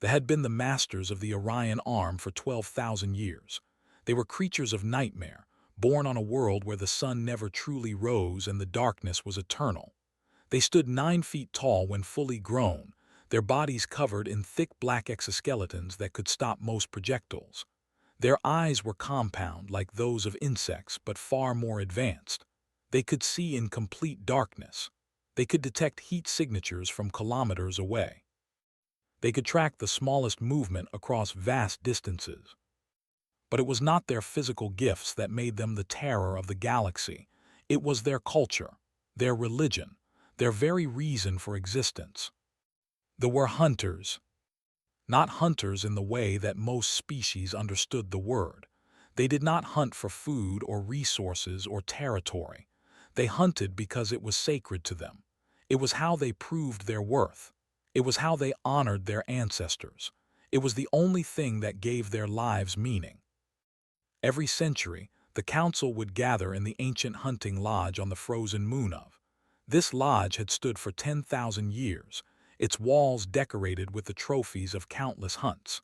They had been the masters of the Orion arm for 12,000 years. They were creatures of nightmare, born on a world where the sun never truly rose and the darkness was eternal. They stood 9 feet tall when fully grown, their bodies covered in thick black exoskeletons that could stop most projectiles. Their eyes were compound like those of insects, but far more advanced. They could see in complete darkness. They could detect heat signatures from kilometers away. They could track the smallest movement across vast distances. But it was not their physical gifts that made them the terror of the galaxy. It was their culture, their religion, their very reason for existence. They were hunters. Not hunters in the way that most species understood the word. They did not hunt for food or resources or territory. They hunted because it was sacred to them. It was how they proved their worth. It was how they honored their ancestors. It was the only thing that gave their lives meaning. Every century, the council would gather in the ancient hunting lodge on the frozen moon of. This lodge had stood for 10,000 years, its walls decorated with the trophies of countless hunts.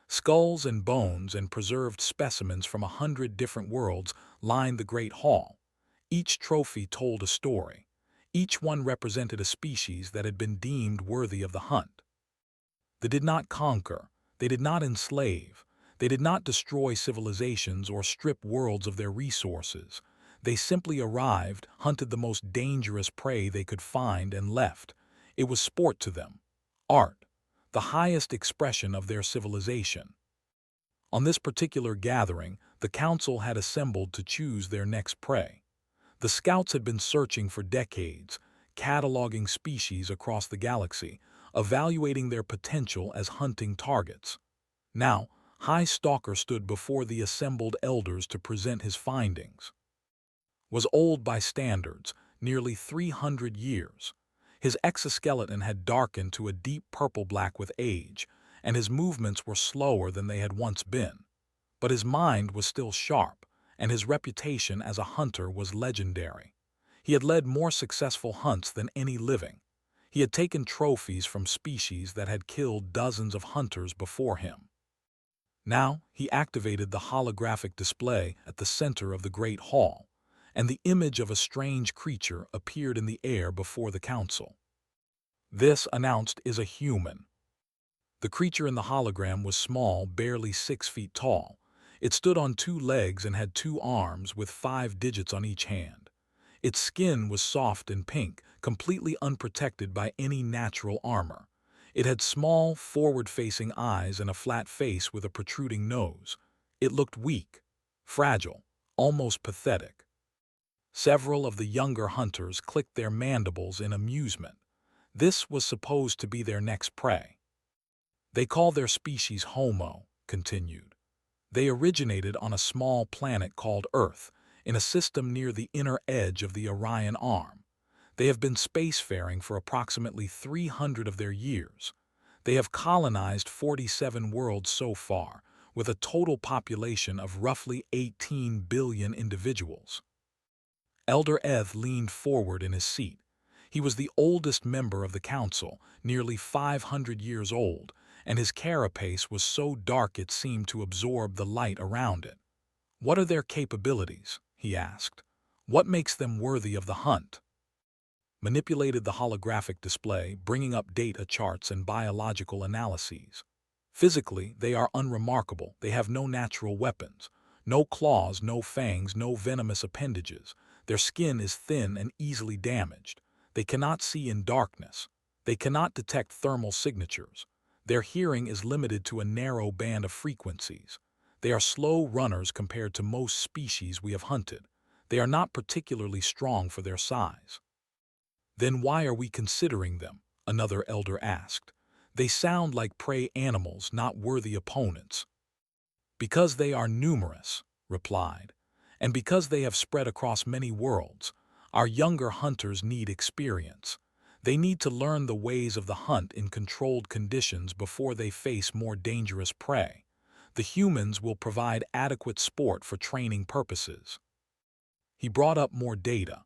Skulls and bones and preserved specimens from 100 different worlds lined the great hall. Each trophy told a story. Each one represented a species that had been deemed worthy of the hunt. They did not conquer. They did not enslave. They did not destroy civilizations or strip worlds of their resources. They simply arrived, hunted the most dangerous prey they could find, and left. It was sport to them. Art. The highest expression of their civilization. On this particular gathering, the council had assembled to choose their next prey. The scouts had been searching for decades, cataloging species across the galaxy, evaluating their potential as hunting targets. Now, High Stalker stood before the assembled elders to present his findings. Was old by standards, nearly 300 years. His exoskeleton had darkened to a deep purple-black with age, and his movements were slower than they had once been. But his mind was still sharp, and his reputation as a hunter was legendary. He had led more successful hunts than any living. He had taken trophies from species that had killed dozens of hunters before him. Now he activated the holographic display at the center of the great hall, and the image of a strange creature appeared in the air before the council. This, announced, is a human. The creature in the hologram was small, barely 6 feet tall. It stood on 2 legs and had 2 arms with 5 digits on each hand. Its skin was soft and pink, completely unprotected by any natural armor. It had small, forward-facing eyes and a flat face with a protruding nose. It looked weak, fragile, almost pathetic. Several of the younger hunters clicked their mandibles in amusement. This was supposed to be their next prey. They call their species Homo, continued. They originated on a small planet called Earth, in a system near the inner edge of the Orion arm. They have been spacefaring for approximately 300 of their years. They have colonized 47 worlds so far, with a total population of roughly 18 billion individuals. Elder Eth leaned forward in his seat. He was the oldest member of the council, nearly 500 years old, and his carapace was so dark it seemed to absorb the light around it. "What are their capabilities?" he asked. "What makes them worthy of the hunt?" Manipulated the holographic display, bringing up data charts and biological analyses. Physically, they are unremarkable. They have no natural weapons. No claws, no fangs, no venomous appendages. Their skin is thin and easily damaged. They cannot see in darkness. They cannot detect thermal signatures. Their hearing is limited to a narrow band of frequencies. They are slow runners compared to most species we have hunted. They are not particularly strong for their size. "Then why are we considering them?" another elder asked. "They sound like prey animals, not worthy opponents." "Because they are numerous," replied, "and because they have spread across many worlds. Our younger hunters need experience. They need to learn the ways of the hunt in controlled conditions before they face more dangerous prey. The humans will provide adequate sport for training purposes." He brought up more data.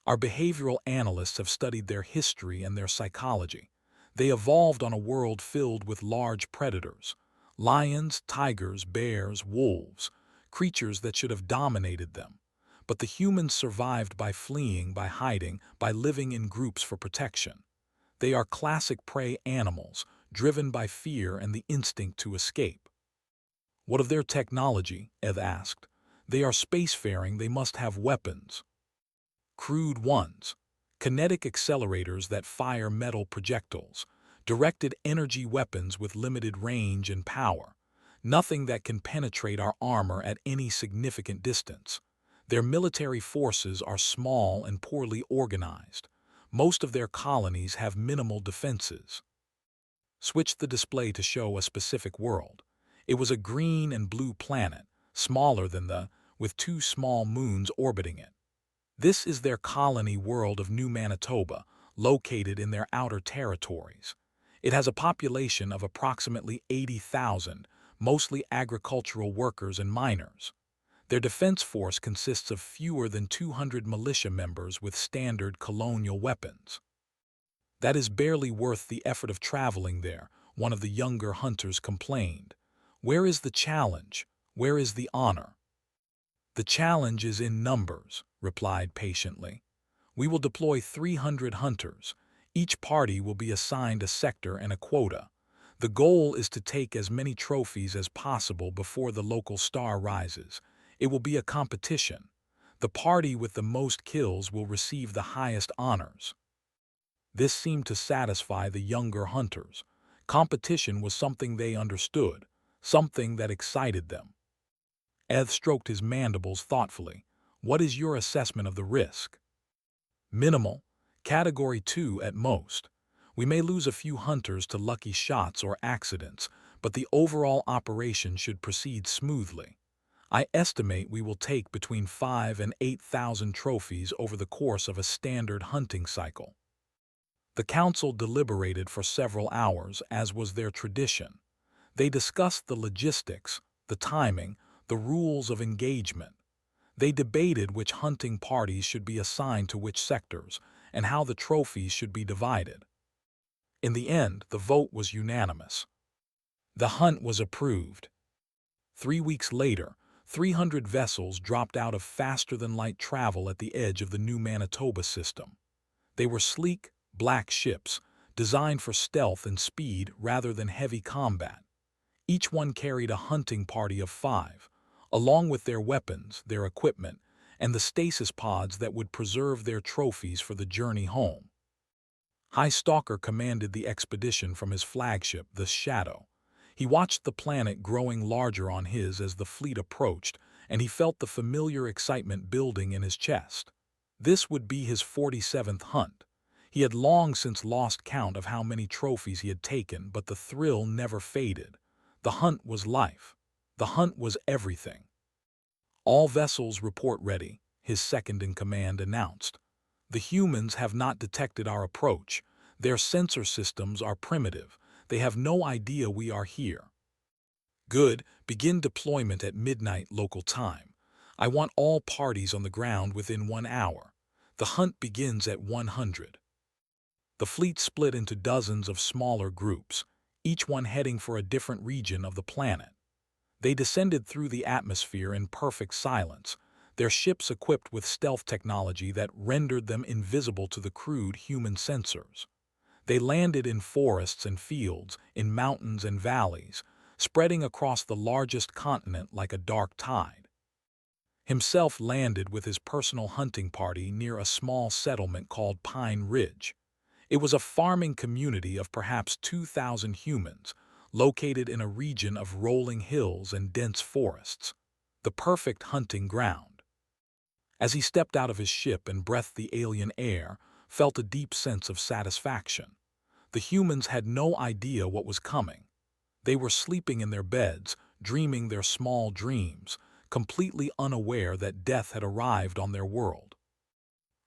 "Our behavioral analysts have studied their history and their psychology. They evolved on a world filled with large predators, lions, tigers, bears, wolves, creatures that should have dominated them. But the humans survived by fleeing, by hiding, by living in groups for protection. They are classic prey animals, driven by fear and the instinct to escape. What of their technology? Eth asked. They are spacefaring, they must have weapons. Crude ones. Kinetic accelerators that fire metal projectiles. Directed energy weapons with limited range and power. Nothing that can penetrate our armor at any significant distance. Their military forces are small and poorly organized. Most of their colonies have minimal defenses. Switched the display to show a specific world. It was a green and blue planet, smaller than with two small moons orbiting it. This is their colony world of New Manitoba, located in their outer territories. It has a population of approximately 80,000, mostly agricultural workers and miners. Their defense force consists of fewer than 200 militia members with standard colonial weapons. That is barely worth the effort of traveling there, one of the younger hunters complained. Where is the challenge? Where is the honor? The challenge is in numbers, replied patiently. We will deploy 300 hunters. Each party will be assigned a sector and a quota. The goal is to take as many trophies as possible before the local star rises. It will be a competition. The party with the most kills will receive the highest honors. This seemed to satisfy the younger hunters. Competition was something they understood, something that excited them. Eth stroked his mandibles thoughtfully. What is your assessment of the risk? Minimal, Category 2 at most. We may lose a few hunters to lucky shots or accidents, but the overall operation should proceed smoothly. I estimate we will take between 5,000 and 8,000 trophies over the course of a standard hunting cycle. The council deliberated for several hours, as was their tradition. They discussed the logistics, the timing, the rules of engagement. They debated which hunting parties should be assigned to which sectors and how the trophies should be divided. In the end, the vote was unanimous. The hunt was approved. 3 weeks later, 300 vessels dropped out of faster-than-light travel at the edge of the New Manitoba system. They were sleek, black ships, designed for stealth and speed rather than heavy combat. Each one carried a hunting party of 5, along with their weapons, their equipment, and the stasis pods that would preserve their trophies for the journey home. High Stalker commanded the expedition from his flagship, the Shadow. He watched the planet growing larger on his as the fleet approached, and he felt the familiar excitement building in his chest. This would be his 47th hunt. He had long since lost count of how many trophies he had taken, but the thrill never faded. The hunt was life. The hunt was everything. All vessels report ready, his second-in-command announced. The humans have not detected our approach. Their sensor systems are primitive. They have no idea we are here. Good, begin deployment at midnight local time. I want all parties on the ground within 1 hour. The hunt begins at 100. The fleet split into dozens of smaller groups, each one heading for a different region of the planet. They descended through the atmosphere in perfect silence, their ships equipped with stealth technology that rendered them invisible to the crude human sensors. They landed in forests and fields, in mountains and valleys, spreading across the largest continent like a dark tide. Himself landed with his personal hunting party near a small settlement called Pine Ridge. It was a farming community of perhaps 2,000 humans, located in a region of rolling hills and dense forests, the perfect hunting ground. As he stepped out of his ship and breathed the alien air, felt a deep sense of satisfaction. The humans had no idea what was coming. They were sleeping in their beds, dreaming their small dreams, completely unaware that death had arrived on their world.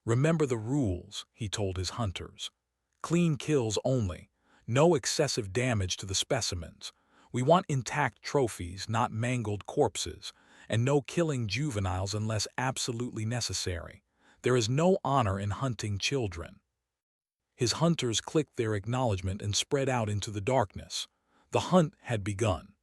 Remember the rules, he told his hunters. Clean kills only, no excessive damage to the specimens. We want intact trophies, not mangled corpses, and no killing juveniles unless absolutely necessary. There is no honor in hunting children. His hunters clicked their acknowledgement and spread out into the darkness. The hunt had begun.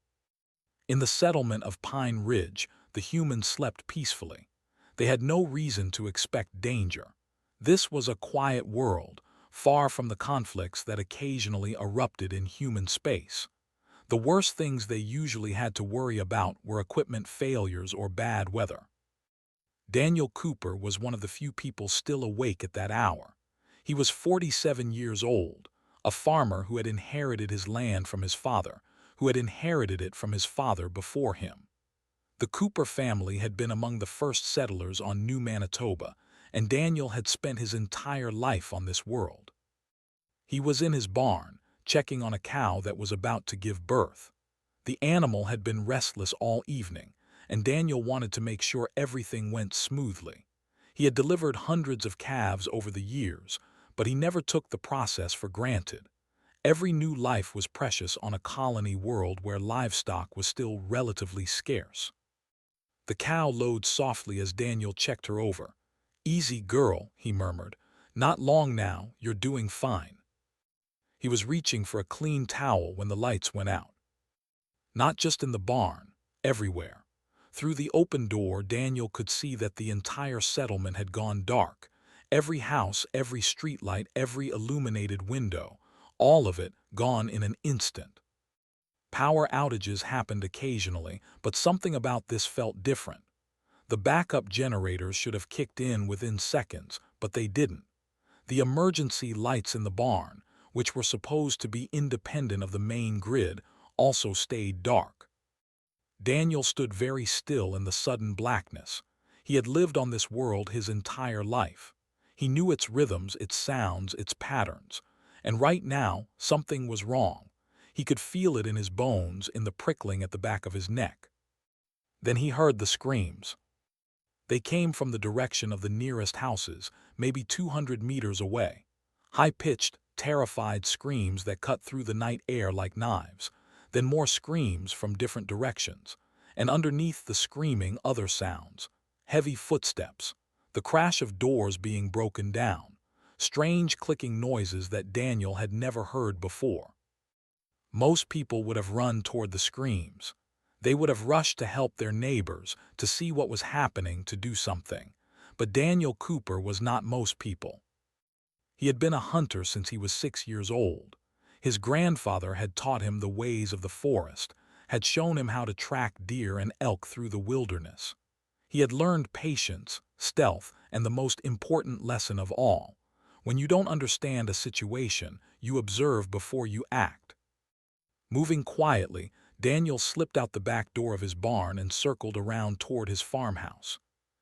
In the settlement of Pine Ridge, the humans slept peacefully. They had no reason to expect danger. This was a quiet world, far from the conflicts that occasionally erupted in human space. The worst things they usually had to worry about were equipment failures or bad weather. Daniel Cooper was one of the few people still awake at that hour. He was 47 years old, a farmer who had inherited his land from his father, who had inherited it from his father before him. The Cooper family had been among the first settlers on New Manitoba, and Daniel had spent his entire life on this world. He was in his barn, checking on a cow that was about to give birth. The animal had been restless all evening, and Daniel wanted to make sure everything went smoothly. He had delivered hundreds of calves over the years, but he never took the process for granted. Every new life was precious on a colony world where livestock was still relatively scarce. The cow lowed softly as Daniel checked her over. "Easy, girl," he murmured. "Not long now, you're doing fine." He was reaching for a clean towel when the lights went out. Not just in the barn, everywhere. Through the open door, Daniel could see that the entire settlement had gone dark. Every house, every streetlight, every illuminated window, all of it gone in an instant. Power outages happened occasionally, but something about this felt different. The backup generators should have kicked in within seconds, but they didn't. The emergency lights in the barn, which were supposed to be independent of the main grid, also stayed dark. Daniel stood very still in the sudden blackness. He had lived on this world his entire life. He knew its rhythms, its sounds, its patterns. And right now, something was wrong. He could feel it in his bones, in the prickling at the back of his neck. Then he heard the screams. They came from the direction of the nearest houses, maybe 200 meters away. High-pitched, terrified screams that cut through the night air like knives. Then more screams from different directions. And underneath the screaming, other sounds. Heavy footsteps. The crash of doors being broken down. Strange clicking noises that Daniel had never heard before. Most people would have run toward the screams. They would have rushed to help their neighbors, to see what was happening, to do something. But Daniel Cooper was not most people. He had been a hunter since he was 6 years old. His grandfather had taught him the ways of the forest, had shown him how to track deer and elk through the wilderness. He had learned patience, stealth, and the most important lesson of all. When you don't understand a situation, you observe before you act. Moving quietly, Daniel slipped out the back door of his barn and circled around toward his farmhouse.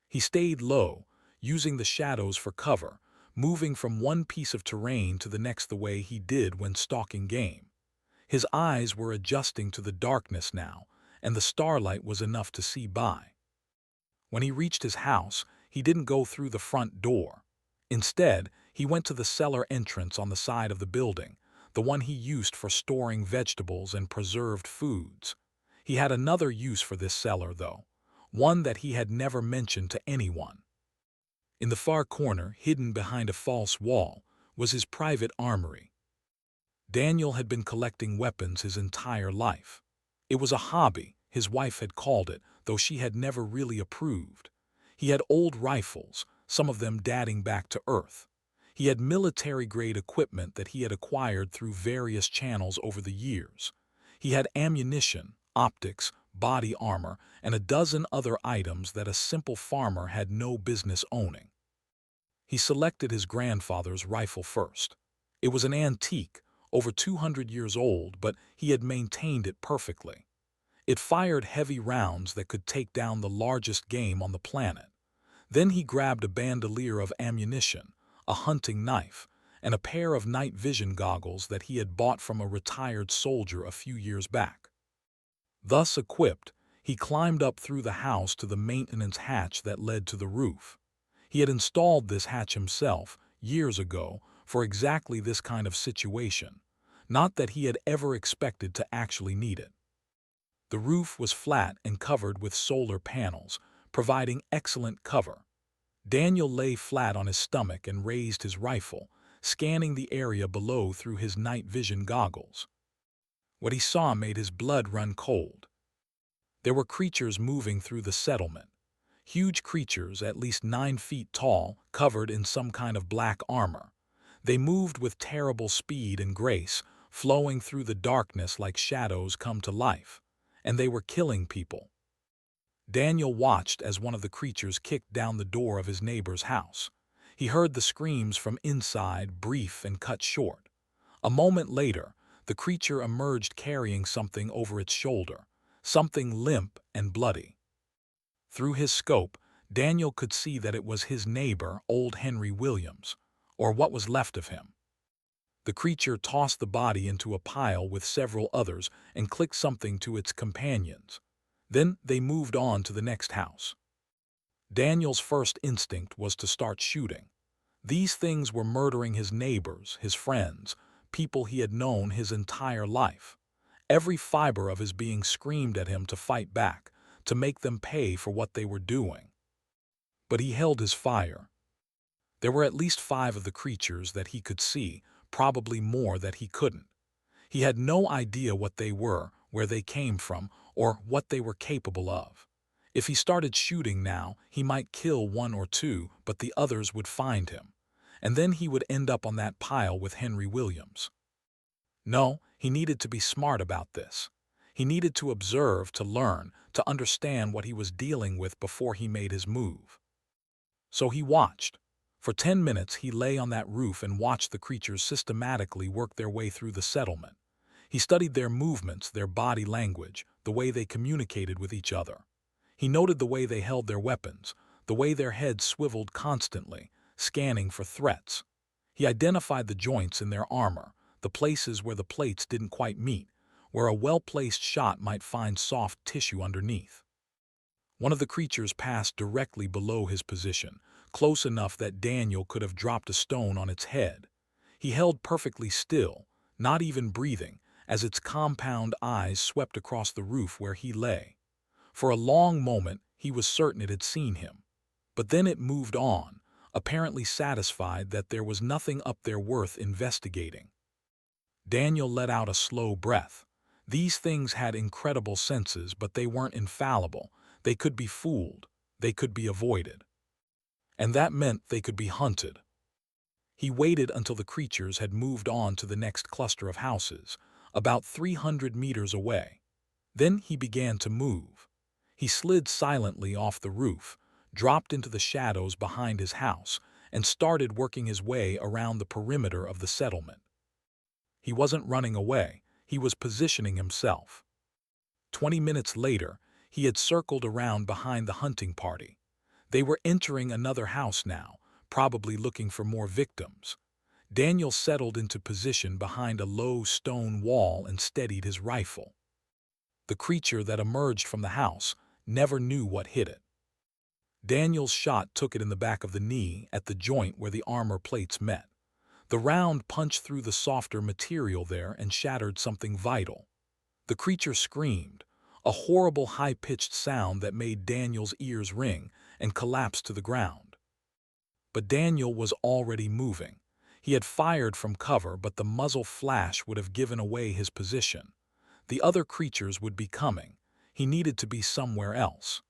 He stayed low, using the shadows for cover, moving from one piece of terrain to the next the way he did when stalking game. His eyes were adjusting to the darkness now, and the starlight was enough to see by. When he reached his house, he didn't go through the front door. Instead, he went to the cellar entrance on the side of the building, the one he used for storing vegetables and preserved foods. He had another use for this cellar, though, one that he had never mentioned to anyone. In the far corner, hidden behind a false wall, was his private armory. Daniel had been collecting weapons his entire life. It was a hobby, his wife had called it, though she had never really approved. He had old rifles, some of them dating back to Earth. He had military-grade equipment that he had acquired through various channels over the years. He had ammunition, optics, body armor, and a dozen other items that a simple farmer had no business owning. He selected his grandfather's rifle first. It was an antique, over 200 years old, but he had maintained it perfectly. It fired heavy rounds that could take down the largest game on the planet. Then he grabbed a bandolier of ammunition, a hunting knife, and a pair of night vision goggles that he had bought from a retired soldier a few years back. Thus equipped, he climbed up through the house to the maintenance hatch that led to the roof. He had installed this hatch himself, years ago, for exactly this kind of situation, not that he had ever expected to actually need it. The roof was flat and covered with solar panels, providing excellent cover. Daniel lay flat on his stomach and raised his rifle, scanning the area below through his night vision goggles. What he saw made his blood run cold. There were creatures moving through the settlement. Huge creatures, at least 9 feet tall, covered in some kind of black armor. They moved with terrible speed and grace, flowing through the darkness like shadows come to life. And they were killing people. Daniel watched as one of the creatures kicked down the door of his neighbor's house. He heard the screams from inside, brief and cut short. A moment later, the creature emerged carrying something over its shoulder, something limp and bloody. Through his scope, Daniel could see that it was his neighbor, old Henry Williams, or what was left of him. The creature tossed the body into a pile with several others and clicked something to its companions. Then they moved on to the next house. Daniel's first instinct was to start shooting. These things were murdering his neighbors, his friends, people he had known his entire life. Every fiber of his being screamed at him to fight back, to make them pay for what they were doing. But he held his fire. There were at least 5 of the creatures that he could see, probably more that he couldn't. He had no idea what they were, where they came from, or what they were capable of. If he started shooting now, he might kill 1 or 2, but the others would find him. And then he would end up on that pile with Henry Williams. No, he needed to be smart about this. He needed to observe, to learn, to understand what he was dealing with before he made his move. So he watched. For 10 minutes he lay on that roof and watched the creatures systematically work their way through the settlement. He studied their movements, their body language, the way they communicated with each other. He noted the way they held their weapons, the way their heads swiveled constantly, scanning for threats. He identified the joints in their armor, the places where the plates didn't quite meet, where a well-placed shot might find soft tissue underneath. One of the creatures passed directly below his position, close enough that Daniel could have dropped a stone on its head. He held perfectly still, not even breathing, as its compound eyes swept across the roof where he lay. For a long moment, he was certain it had seen him. But then it moved on, apparently satisfied that there was nothing up there worth investigating. Daniel let out a slow breath. These things had incredible senses, but they weren't infallible. They could be fooled. They could be avoided. And that meant they could be hunted. He waited until the creatures had moved on to the next cluster of houses, about 300 meters away. Then he began to move. He slid silently off the roof, dropped into the shadows behind his house, and started working his way around the perimeter of the settlement. He wasn't running away, he was positioning himself. 20 minutes later, he had circled around behind the hunting party. They were entering another house now, probably looking for more victims. Daniel settled into position behind a low stone wall and steadied his rifle. The creature that emerged from the house never knew what hit it. Daniel's shot took it in the back of the knee at the joint where the armor plates met. The round punched through the softer material there and shattered something vital. The creature screamed, a horrible high-pitched sound that made Daniel's ears ring, and collapsed to the ground. But Daniel was already moving. He had fired from cover, but the muzzle flash would have given away his position. The other creatures would be coming. He needed to be somewhere else.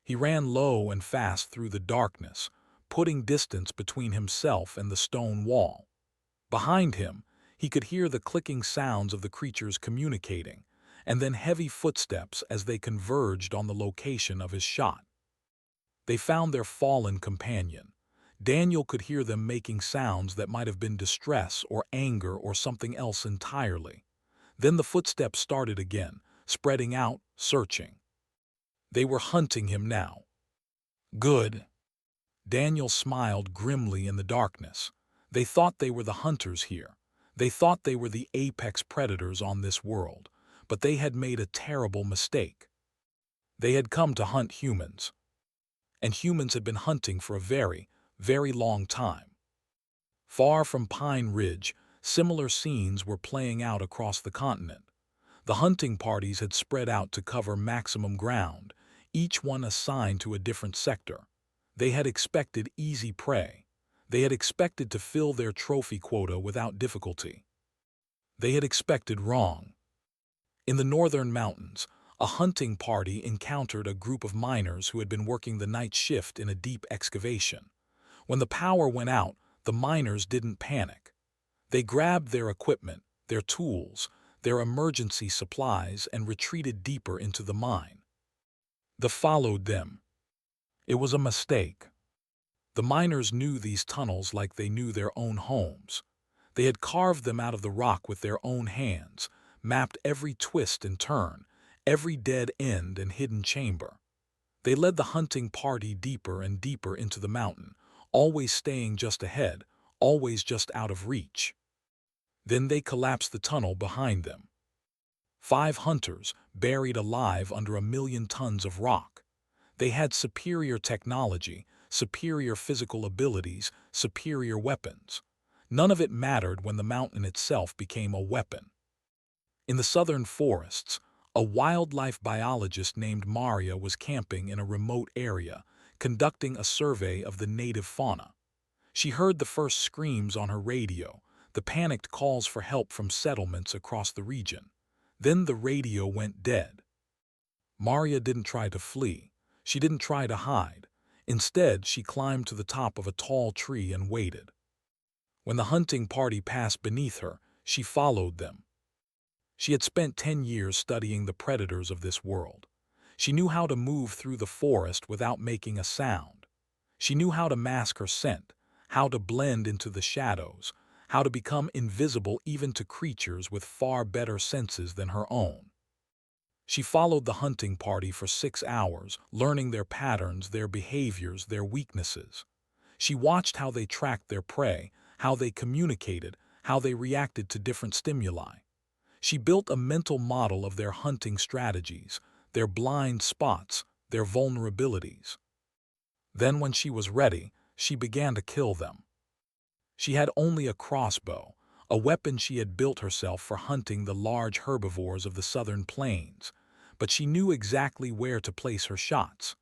He ran low and fast through the darkness, putting distance between himself and the stone wall. Behind him, he could hear the clicking sounds of the creatures communicating, and then heavy footsteps as they converged on the location of his shot. They found their fallen companion. Daniel could hear them making sounds that might have been distress or anger or something else entirely. Then the footsteps started again, spreading out, searching. They were hunting him now. Good. Daniel smiled grimly in the darkness. They thought they were the hunters here. They thought they were the apex predators on this world, but they had made a terrible mistake. They had come to hunt humans. And humans had been hunting for a very, very long time. Far from Pine Ridge, similar scenes were playing out across the continent. The hunting parties had spread out to cover maximum ground, each one assigned to a different sector. They had expected easy prey. They had expected to fill their trophy quota without difficulty. They had expected wrong. In the northern mountains, a hunting party encountered a group of miners who had been working the night shift in a deep excavation. When the power went out, the miners didn't panic. They grabbed their equipment, their tools, their emergency supplies, and retreated deeper into the mine. They followed them. It was a mistake. The miners knew these tunnels like they knew their own homes. They had carved them out of the rock with their own hands, mapped every twist and turn, every dead end and hidden chamber. They led the hunting party deeper and deeper into the mountain, always staying just ahead, always just out of reach. Then they collapsed the tunnel behind them. 5 hunters, buried alive under 1,000,000 tons of rock. They had superior technology, superior physical abilities, superior weapons. None of it mattered when the mountain itself became a weapon. In the southern forests, a wildlife biologist named Maria was camping in a remote area, conducting a survey of the native fauna. She heard the first screams on her radio, the panicked calls for help from settlements across the region. Then the radio went dead. Maria didn't try to flee. She didn't try to hide. Instead, she climbed to the top of a tall tree and waited. When the hunting party passed beneath her, she followed them. She had spent 10 years studying the predators of this world. She knew how to move through the forest without making a sound. She knew how to mask her scent, how to blend into the shadows, how to become invisible even to creatures with far better senses than her own. She followed the hunting party for 6 hours, learning their patterns, their behaviors, their weaknesses. She watched how they tracked their prey, how they communicated, how they reacted to different stimuli. She built a mental model of their hunting strategies, their blind spots, their vulnerabilities. Then when she was ready, she began to kill them. She had only a crossbow, a weapon she had built herself for hunting the large herbivores of the southern plains, but she knew exactly where to place her shots.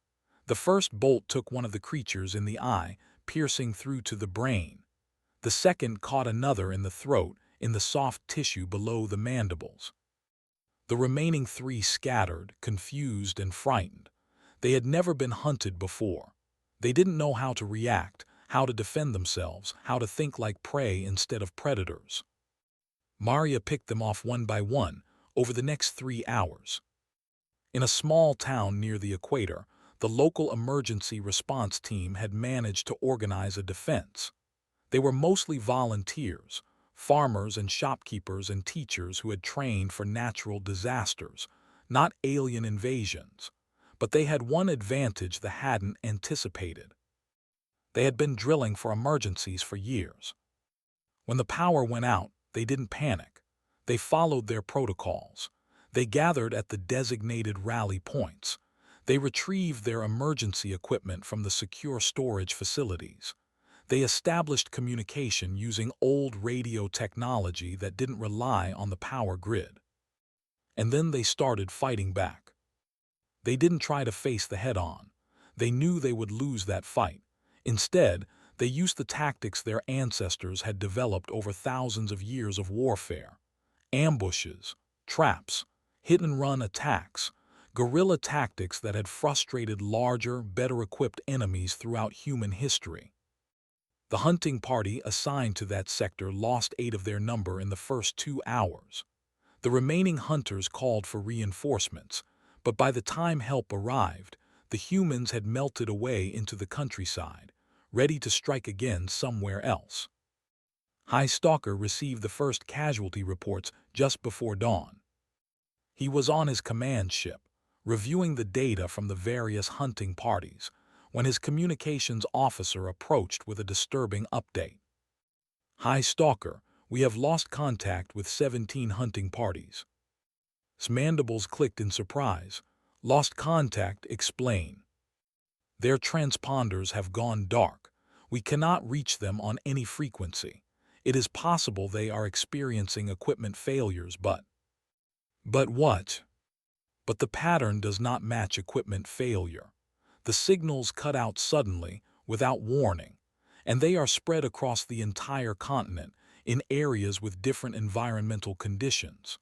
The first bolt took one of the creatures in the eye, piercing through to the brain. The second caught another in the throat, in the soft tissue below the mandibles. The remaining 3 scattered, confused and frightened. They had never been hunted before. They didn't know how to react, how to defend themselves, how to think like prey instead of predators. Maria picked them off one by one over the next 3 hours. In a small town near the equator, the local emergency response team had managed to organize a defense. They were mostly volunteers, farmers and shopkeepers and teachers who had trained for natural disasters, not alien invasions. But they had one advantage they hadn't anticipated. They had been drilling for emergencies for years. When the power went out, they didn't panic. They followed their protocols. They gathered at the designated rally points. They retrieved their emergency equipment from the secure storage facilities. They established communication using old radio technology that didn't rely on the power grid. And then they started fighting back. They didn't try to face the head-on. They knew they would lose that fight. Instead, they used the tactics their ancestors had developed over thousands of years of warfare. Ambushes, traps, hit-and-run attacks, guerrilla tactics that had frustrated larger, better-equipped enemies throughout human history. The hunting party assigned to that sector lost 8 of their number in the first 2 hours. The remaining hunters called for reinforcements, but by the time help arrived, the humans had melted away into the countryside, ready to strike again somewhere else. High Stalker received the first casualty reports just before dawn. He was on his command ship, reviewing the data from the various hunting parties, when his communications officer approached with a disturbing update. High Stalker, we have lost contact with 17 hunting parties. His mandibles clicked in surprise. Lost contact, explain. Their transponders have gone dark. We cannot reach them on any frequency. It is possible they are experiencing equipment failures, but what? But the pattern does not match equipment failure. The signals cut out suddenly, without warning, and they are spread across the entire continent in areas with different environmental conditions.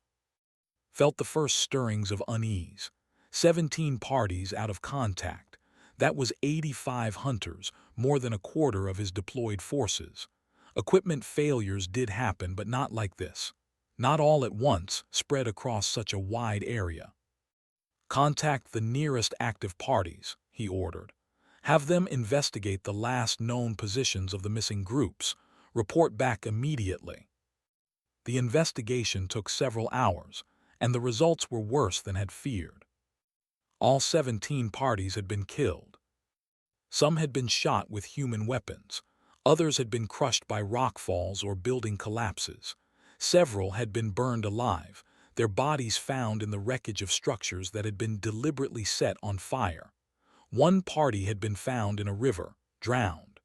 Felt the first stirrings of unease. 17 parties out of contact. That was 85 hunters, more than a quarter of his deployed forces. Equipment failures did happen, but not like this. Not all at once, spread across such a wide area. Contact the nearest active parties, he ordered. Have them investigate the last known positions of the missing groups. Report back immediately. The investigation took several hours, and the results were worse than had feared. All 17 parties had been killed. Some had been shot with human weapons. Others had been crushed by rockfalls or building collapses. Several had been burned alive, their bodies found in the wreckage of structures that had been deliberately set on fire. One party had been found in a river, drowned.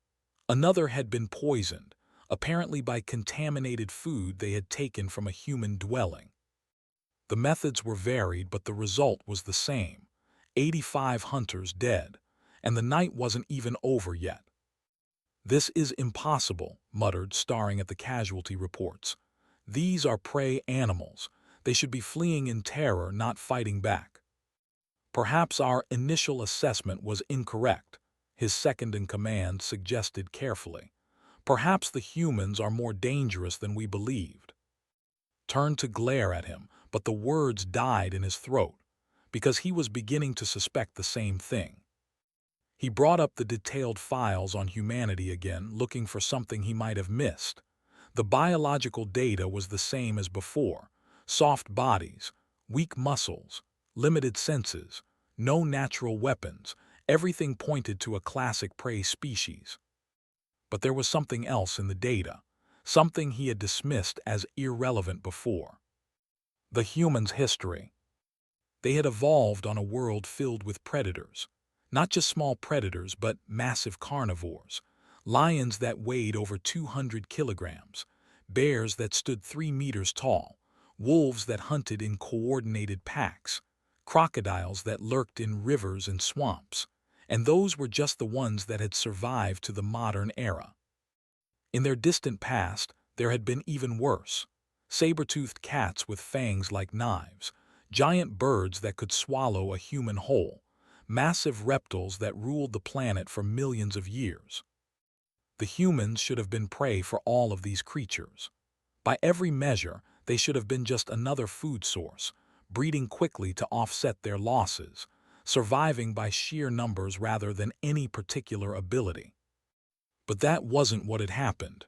Another had been poisoned, apparently by contaminated food they had taken from a human dwelling. The methods were varied, but the result was the same. 85 hunters dead, and the night wasn't even over yet. "This is impossible," muttered, staring at the casualty reports. "These are prey animals. They should be fleeing in terror, not fighting back." "Perhaps our initial assessment was incorrect," his second-in-command suggested carefully. "Perhaps the humans are more dangerous than we believed." Turned to glare at him, but the words died in his throat, because he was beginning to suspect the same thing. He brought up the detailed files on humanity again, looking for something he might have missed. The biological data was the same as before: soft bodies, weak muscles, limited senses, no natural weapons. Everything pointed to a classic prey species. But there was something else in the data, something he had dismissed as irrelevant before. The humans' history. They had evolved on a world filled with predators. Not just small predators, but massive carnivores. Lions that weighed over 200 kilograms, bears that stood 3 meters tall, wolves that hunted in coordinated packs, crocodiles that lurked in rivers and swamps. And those were just the ones that had survived to the modern era. In their distant past, there had been even worse. Saber-toothed cats with fangs like knives, giant birds that could swallow a human whole, massive reptiles that ruled the planet for millions of years. The humans should have been prey for all of these creatures. By every measure, they should have been just another food source, breeding quickly to offset their losses, surviving by sheer numbers rather than any particular ability. But that wasn't what had happened.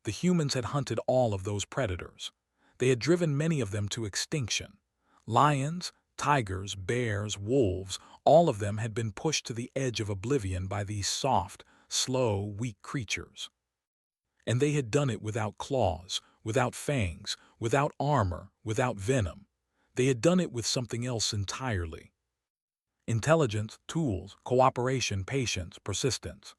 The humans had hunted all of those predators. They had driven many of them to extinction. Lions, tigers, bears, wolves, all of them had been pushed to the edge of oblivion by these soft, slow, weak creatures. And they had done it without claws, without fangs, without armor, without venom. They had done it with something else entirely. Intelligence, tools, cooperation, patience, persistence.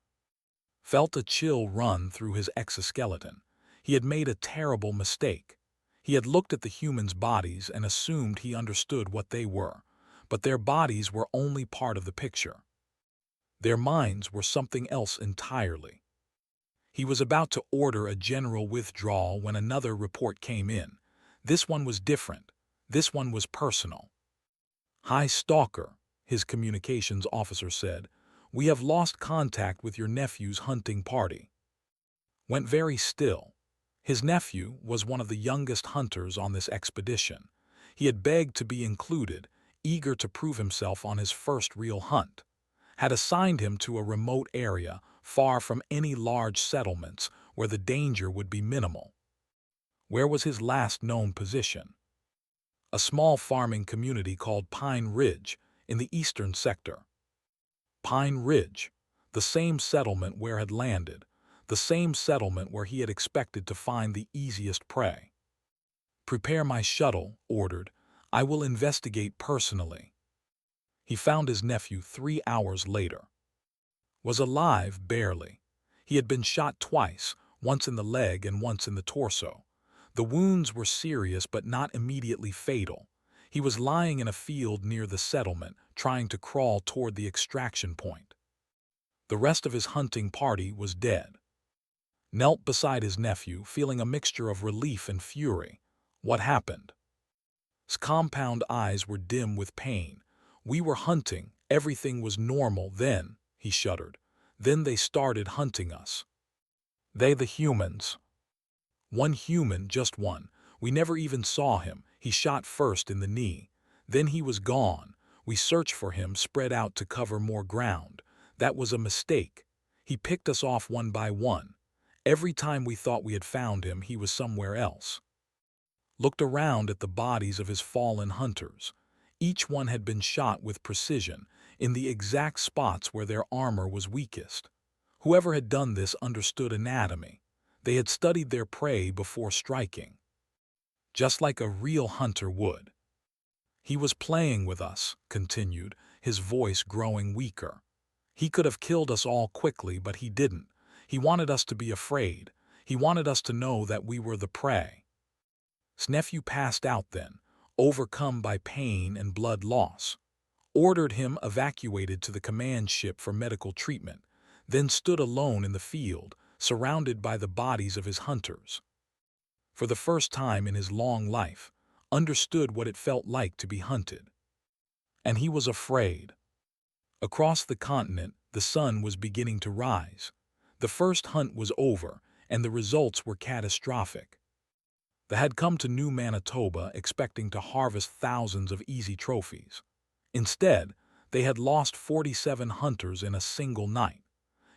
Felt a chill run through his exoskeleton. He had made a terrible mistake. He had looked at the humans' bodies and assumed he understood what they were, but their bodies were only part of the picture. Their minds were something else entirely. He was about to order a general withdrawal when another report came in. This one was different. This one was personal. "Hi, Stalker," his communications officer said. "We have lost contact with your nephew's hunting party." Went very still. His nephew was one of the youngest hunters on this expedition. He had begged to be included, eager to prove himself on his first real hunt. Had assigned him to a remote area, far from any large settlements, where the danger would be minimal. Where was his last known position? A small farming community called Pine Ridge, in the eastern sector. Pine Ridge, the same settlement where had landed, the same settlement where he had expected to find the easiest prey. "Prepare my shuttle," ordered. "I will investigate personally." He found his nephew 3 hours later. Was alive, barely. He had been shot twice, once in the leg and once in the torso. The wounds were serious but not immediately fatal. He was lying in a field near the settlement, trying to crawl toward the extraction point. The rest of his hunting party was dead. Knelt beside his nephew, feeling a mixture of relief and fury. What happened? His compound eyes were dim with pain. We were hunting. Everything was normal then, he shuddered. Then they started hunting us. They, the humans. One human, just one. We never even saw him. He shot first in the knee. Then he was gone. We searched for him, spread out to cover more ground. That was a mistake. He picked us off one by one. Every time we thought we had found him, he was somewhere else. Looked around at the bodies of his fallen hunters. Each one had been shot with precision, in the exact spots where their armor was weakest. Whoever had done this understood anatomy. They had studied their prey before striking. Just like a real hunter would. He was playing with us, continued, his voice growing weaker. He could have killed us all quickly, but he didn't. He wanted us to be afraid. He wanted us to know that we were the prey. His nephew passed out then, overcome by pain and blood loss. Ordered him evacuated to the command ship for medical treatment, then stood alone in the field, surrounded by the bodies of his hunters. For the first time in his long life, understood what it felt like to be hunted. And he was afraid. Across the continent, the sun was beginning to rise. The first hunt was over, and the results were catastrophic. They had come to New Manitoba expecting to harvest thousands of easy trophies. Instead, they had lost 47 hunters in a single night.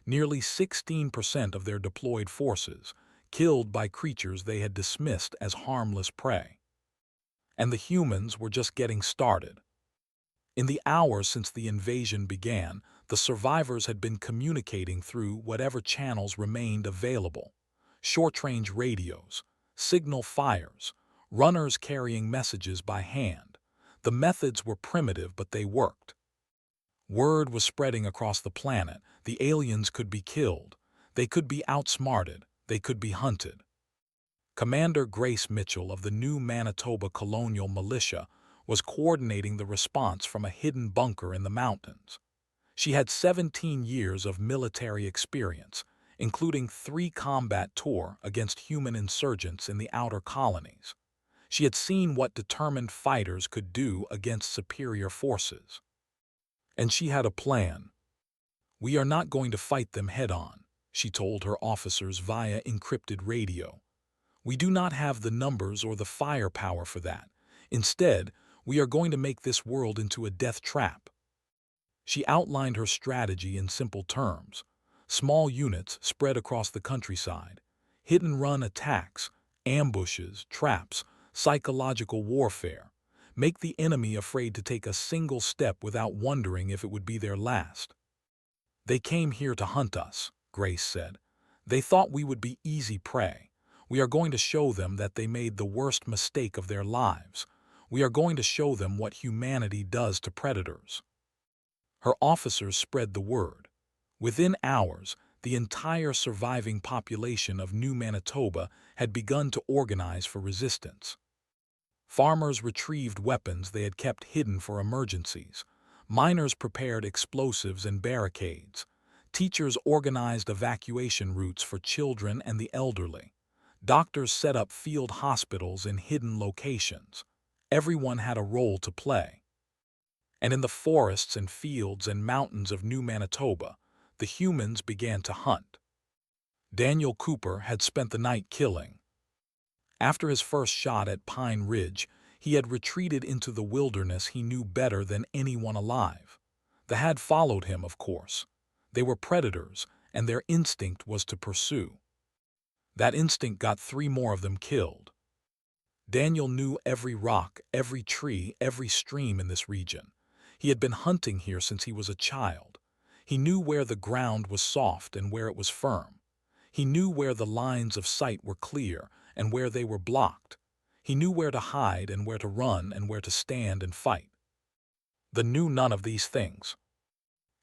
Nearly 16% of their deployed forces, killed by creatures they had dismissed as harmless prey. And the humans were just getting started. In the hours since the invasion began, the survivors had been communicating through whatever channels remained available. Short-range radios, signal fires, runners carrying messages by hand. The methods were primitive, but they worked. Word was spreading across the planet. The aliens could be killed. They could be outsmarted. They could be hunted. Commander Grace Mitchell of the New Manitoba Colonial Militia was coordinating the response from a hidden bunker in the mountains. She had 17 years of military experience, including 3 combat tours against human insurgents in the outer colonies. She had seen what determined fighters could do against superior forces. And she had a plan. "We are not going to fight them head-on," she told her officers via encrypted radio. "We do not have the numbers or the firepower for that. Instead, we are going to make this world into a death trap." She outlined her strategy in simple terms. Small units spread across the countryside, hit-and-run attacks, ambushes, traps, psychological warfare. Make the enemy afraid to take a single step without wondering if it would be their last. "They came here to hunt us," Grace said. "They thought we would be easy prey. We are going to show them that they made the worst mistake of their lives. We are going to show them what humanity does to predators." Her officers spread the word. Within hours, the entire surviving population of New Manitoba had begun to organize for resistance. Farmers retrieved weapons they had kept hidden for emergencies. Miners prepared explosives and barricades. Teachers organized evacuation routes for children and the elderly. Doctors set up field hospitals in hidden locations. Everyone had a role to play. And in the forests and fields and mountains of New Manitoba, the humans began to hunt. Daniel Cooper had spent the night killing. After his first shot at Pine Ridge, he had retreated into the wilderness he knew better than anyone alive. The had followed him, of course. They were predators, and their instinct was to pursue. That instinct got 3 more of them killed. Daniel knew every rock, every tree, every stream in this region. He had been hunting here since he was a child. He knew where the ground was soft and where it was firm. He knew where the lines of sight were clear and where they were blocked. He knew where to hide and where to run and where to stand and fight. They knew none of these things.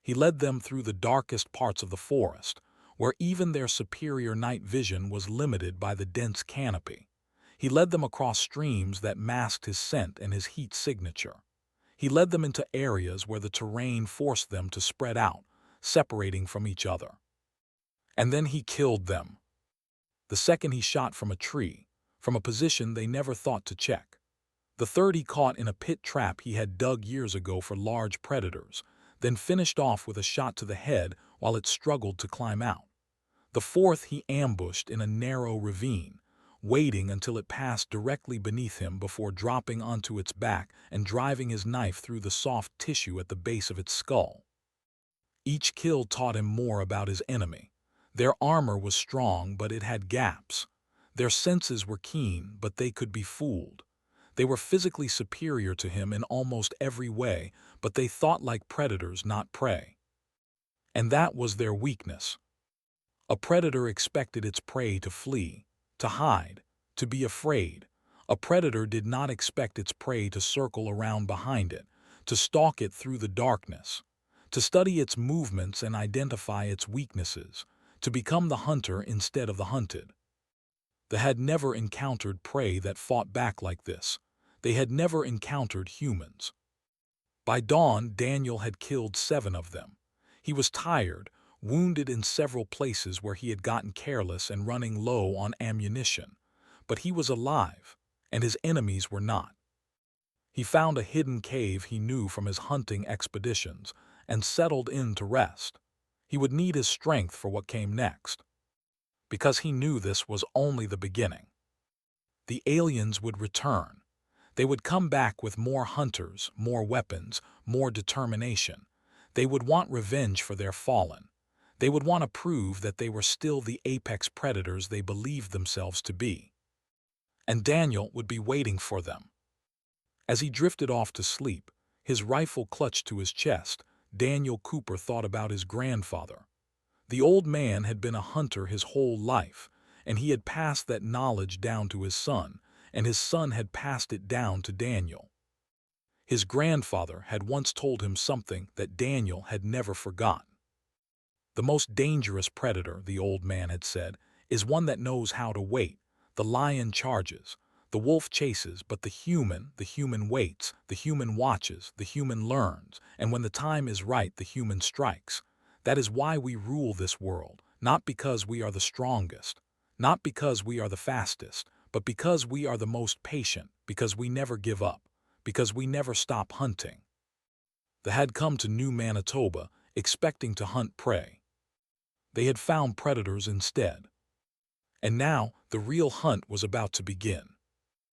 He led them through the darkest parts of the forest, where even their superior night vision was limited by the dense canopy. He led them across streams that masked his scent and his heat signature. He led them into areas where the terrain forced them to spread out, separating from each other. And then he killed them. The second he shot from a tree, from a position they never thought to check. The third he caught in a pit trap he had dug years ago for large predators, then finished off with a shot to the head while it struggled to climb out. The fourth he ambushed in a narrow ravine, waiting until it passed directly beneath him before dropping onto its back and driving his knife through the soft tissue at the base of its skull. Each kill taught him more about his enemy. Their armor was strong, but it had gaps. Their senses were keen, but they could be fooled. They were physically superior to him in almost every way, but they thought like predators, not prey. And that was their weakness. A predator expected its prey to flee, to hide, to be afraid. A predator did not expect its prey to circle around behind it, to stalk it through the darkness, to study its movements and identify its weaknesses, to become the hunter instead of the hunted. They had never encountered prey that fought back like this. They had never encountered humans. By dawn, Daniel had killed 7 of them. He was tired, wounded in several places where he had gotten careless and running low on ammunition. But he was alive, and his enemies were not. He found a hidden cave he knew from his hunting expeditions and settled in to rest. He would need his strength for what came next, because he knew this was only the beginning. The aliens would return. They would come back with more hunters, more weapons, more determination. They would want revenge for their fallen. They would want to prove that they were still the apex predators they believed themselves to be. And Daniel would be waiting for them. As he drifted off to sleep, his rifle clutched to his chest, Daniel Cooper thought about his grandfather. The old man had been a hunter his whole life, and he had passed that knowledge down to his son, and his son had passed it down to Daniel. His grandfather had once told him something that Daniel had never forgotten. The most dangerous predator, the old man had said, is one that knows how to wait. The lion charges, the wolf chases, but the human waits, the human watches, the human learns, and when the time is right, the human strikes. That is why we rule this world, not because we are the strongest, not because we are the fastest, but because we are the most patient, because we never give up, because we never stop hunting. They had come to New Manitoba expecting to hunt prey. They had found predators instead. And now the real hunt was about to begin.